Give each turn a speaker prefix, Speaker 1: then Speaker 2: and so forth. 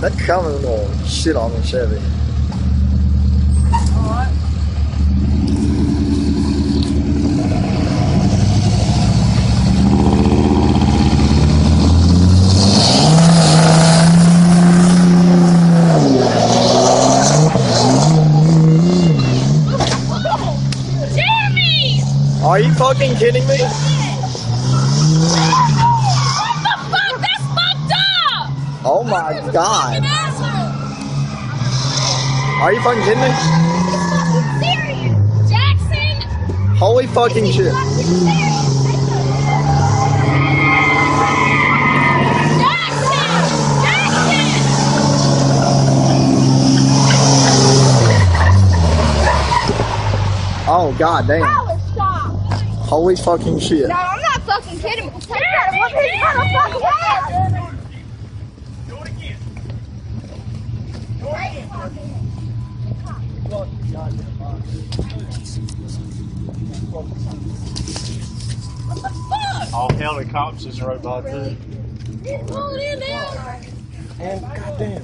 Speaker 1: That camera will shit on the Chevy.
Speaker 2: Alright.
Speaker 1: Are you fucking kidding me?
Speaker 3: What the fuck? That's fucked up!
Speaker 1: Oh my god.
Speaker 3: Fucking asshole!
Speaker 1: Are you fucking kidding me?
Speaker 3: Serious! Jackson!
Speaker 1: Holy fucking shit. Oh god damn. Holy fucking shit.
Speaker 3: No, I'm not fucking kidding. Take that. What are you trying to fuck with?
Speaker 2: Do it again.
Speaker 3: What the fuck?
Speaker 2: All county cops is right by too.
Speaker 3: Pull it in there.
Speaker 1: And goddamn.